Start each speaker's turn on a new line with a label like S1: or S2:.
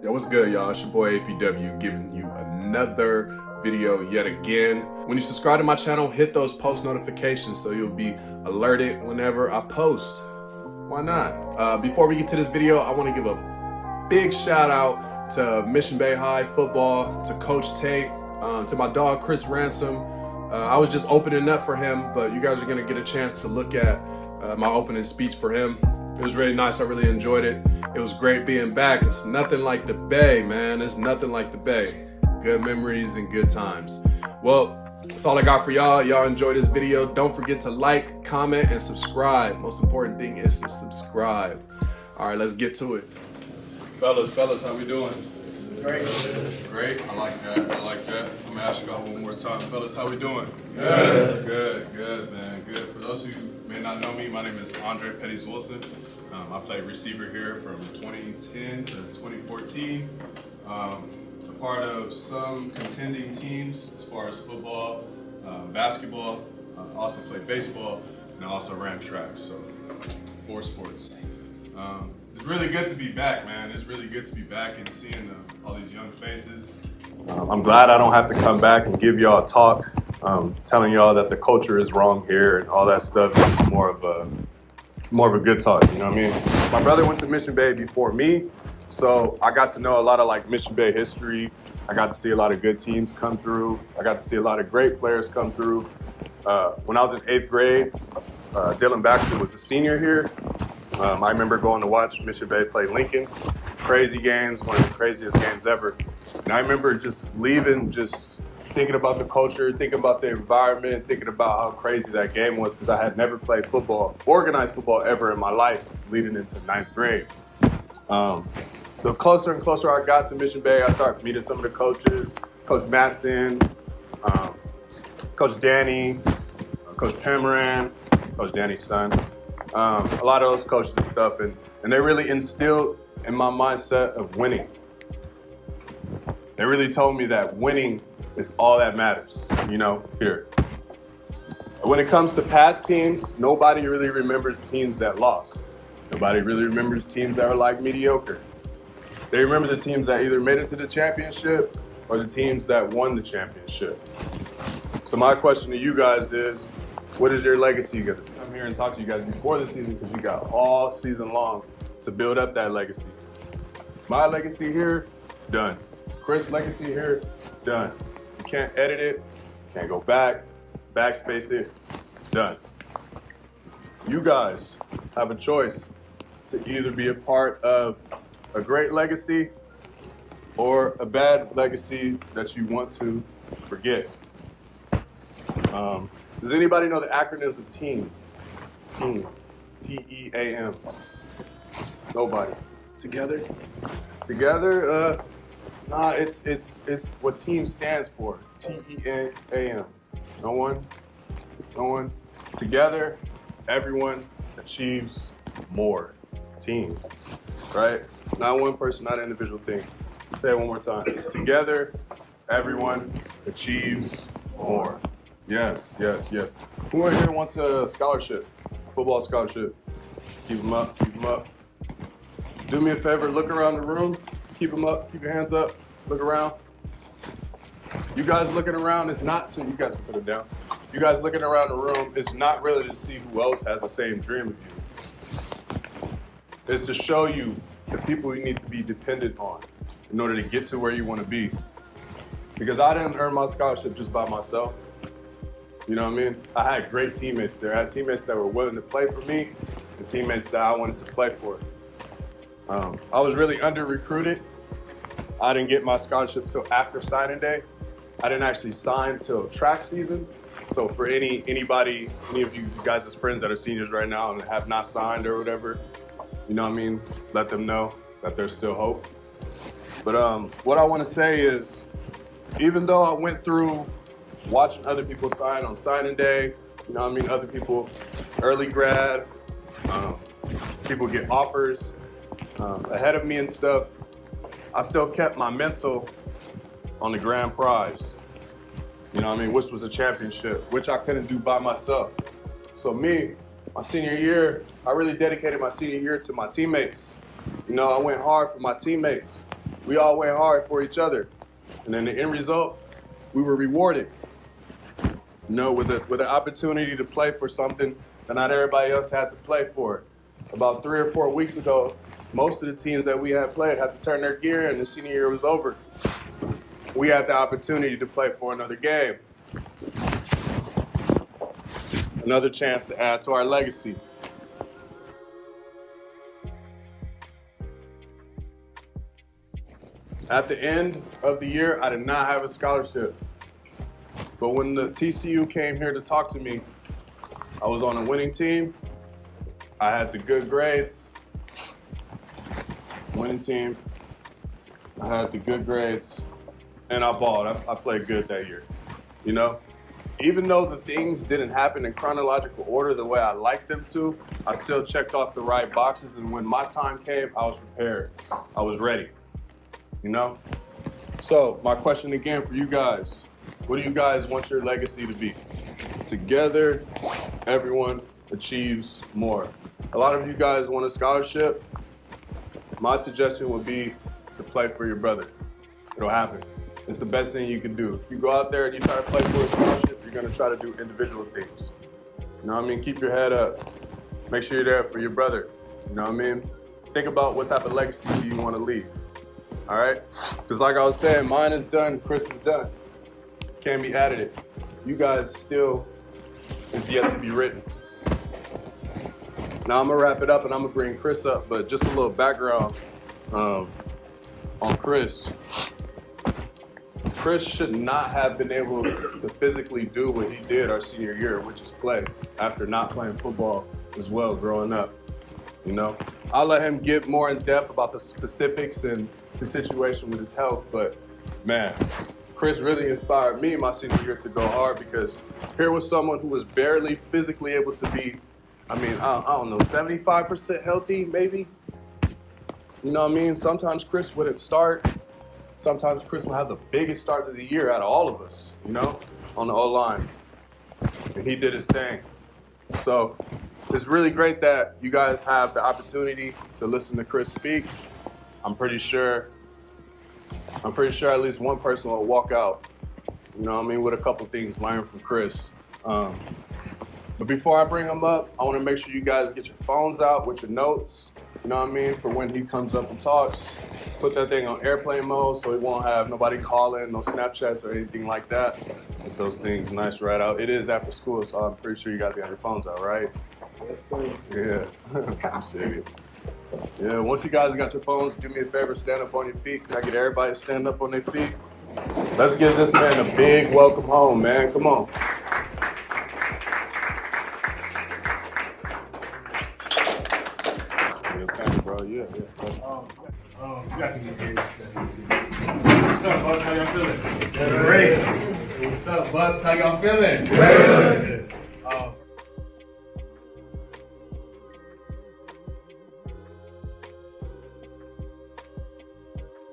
S1: Yo, what's good, y'all? It's your boy APW giving you another video yet again. When you subscribe to my channel, hit those post notifications so you'll be alerted whenever I post. Why not? Before we get to this video, I want to give a big shout out to Mission Bay High football, to Coach Tate, to my dog Chris Ransom. I was just opening up for him, but you guys are gonna get a chance to look at my opening speech for him. It was really nice. I really enjoyed it. It was great being back. It's nothing like the Bay, man. It's nothing like the Bay. Good memories and good times. Well, that's all I got for y'all. Y'all enjoy this video. Don't forget to like, comment, and subscribe. Most important thing is to subscribe. All right, let's get to it. Fellas, how we doing?
S2: Great.
S1: Great. I like that. I'm gonna ask y'all one more time. Fellas, how we doing?
S2: Good.
S1: Good, man. Good. For those who may not know me, my name is André Petties-Wilson. I played receiver here from 2010 to 2014. A part of some contending teams as far as football, basketball. I also played baseball, and I also ran track. So 4 sports. It's really good to be back, man. It's really good to be back and seeing all these young faces. I'm glad I don't have to come back and give y'all a talk, telling y'all that the culture is wrong here and all that stuff. It's more of a good talk, you know what I mean? My brother went to Mission Bay before me, so I got to know a lot of like Mission Bay history. I got to see a lot of good teams come through. I got to see a lot of great players come through. When I was in 8th grade, Dylan Baxter was a senior here. I remember going to watch Mission Bay play Lincoln. Crazy games, one of the craziest games ever. And I remember just leaving, just thinking about the culture, thinking about the environment, thinking about how crazy that game was, because I had never played football, organized football ever in my life leading into 9th grade. The closer and closer I got to Mission Bay, I started meeting some of the coaches, Coach Matson, Coach Danny, Coach Pemeran, Coach Danny's son. A lot of those coaches and stuff, and they really instilled in my mindset of winning. They really told me that winning is all that matters, you know, here. When it comes to past teams, nobody really remembers teams that lost. Nobody really remembers teams that are like mediocre. They remember the teams that either made it to the championship or the teams that won the championship. So my question to you guys is, what is your legacy gonna be? I'm here and talk to you guys before the season because you got all season long to build up that legacy. My legacy here, done. Chris' legacy here, done. You can't edit it, can't go back, backspace it, done. You guys have a choice to either be a part of a great legacy or a bad legacy that you want to forget. Does anybody know the acronyms of TEAM? TEAM. T-E-A-M. Nobody.
S2: Together?
S1: Together? Nah, it's what TEAM stands for. T-E-A-M. No one? No one? Together, everyone achieves more. Team. Right? Not one person, not an individual thing. Say it one more time. Together, everyone achieves more. Yes. Who in here wants a scholarship? Football scholarship. Keep them up. Do me a favor, look around the room. Keep them up, keep your hands up, look around. You guys looking around is not to, you guys can put it down. You guys looking around the room is not really to see who else has the same dream as you. It's to show you the people you need to be dependent on in order to get to where you want to be. Because I didn't earn my scholarship just by myself. You know what I mean? I had great teammates there. I had teammates that were willing to play for me and teammates that I wanted to play for. I was really under-recruited. I didn't get my scholarship till after signing day. I didn't actually sign till track season. So for any of you guys as friends that are seniors right now and have not signed or whatever, you know what I mean? Let them know that there's still hope. But what I want to say is, even though I went through watching other people sign on signing day, you know what I mean, other people early grad, people get offers ahead of me and stuff, I still kept my mental on the grand prize, you know what I mean, which was a championship, which I couldn't do by myself. So me, my senior year, I really dedicated my senior year to my teammates. You know, I went hard for my teammates. We all went hard for each other. And then the end result, we were rewarded. With an opportunity to play for something that not everybody else had to play for. About 3 or 4 weeks ago, most of the teams that we had played had to turn their gear and the senior year was over. We had the opportunity to play for another game. Another chance to add to our legacy. At the end of the year, I did not have a scholarship. But when the TCU came here to talk to me, I was on a winning team. I had the good grades. Winning team. I had the good grades. And I balled. I played good that year. You know? Even though the things didn't happen in chronological order the way I liked them to, I still checked off the right boxes. And when my time came, I was prepared. I was ready. You know? So, my question again for you guys. What do you guys want your legacy to be? Together, everyone achieves more. A lot of you guys want a scholarship. My suggestion would be to play for your brother. It'll happen. It's the best thing you can do. If you go out there and you try to play for a scholarship, you're gonna try to do individual things. You know what I mean? Keep your head up. Make sure you're there for your brother. You know what I mean? Think about what type of legacy do you want to leave. All right? Because like I was saying, mine is done, Chris is done. Can't be added. You guys still is yet to be written. Now I'm gonna wrap it up and I'm gonna bring Chris up, but just a little background on Chris. Chris should not have been able to physically do what he did our senior year, which is play, after not playing football as well growing up. You know, I'll let him get more in depth about the specifics and the situation with his health, but man, Chris really inspired me my senior year to go hard, because here was someone who was barely physically able to be, I don't know, 75% healthy maybe? You know what I mean? Sometimes Chris wouldn't start. Sometimes Chris would have the biggest start of the year out of all of us, you know, on the O-line. And he did his thing. So it's really great that you guys have the opportunity to listen to Chris speak. I'm pretty sure at least one person will walk out, you know what I mean, with a couple things learned from Chris. But before I bring him up, I want to make sure you guys get your phones out with your notes, you know what I mean, for when he comes up and talks. Put that thing on airplane mode so he won't have nobody calling, no Snapchats or anything like that. Get those things nice right out. It is after school, so I'm pretty sure you guys got your phones out, right?
S2: Yes, sir.
S1: Yeah, appreciate it. Yeah, once you guys got your phones, do me a favor, stand up on your feet. Can I get everybody to stand up on their feet? Let's give this man a big welcome home, man. Come on. Yeah, thank you, bro. Yeah.
S3: You guys can just hear it. What's up, Bucks? How y'all feeling?
S2: Great.
S3: What's up, Bucks? How y'all feeling?
S2: Good.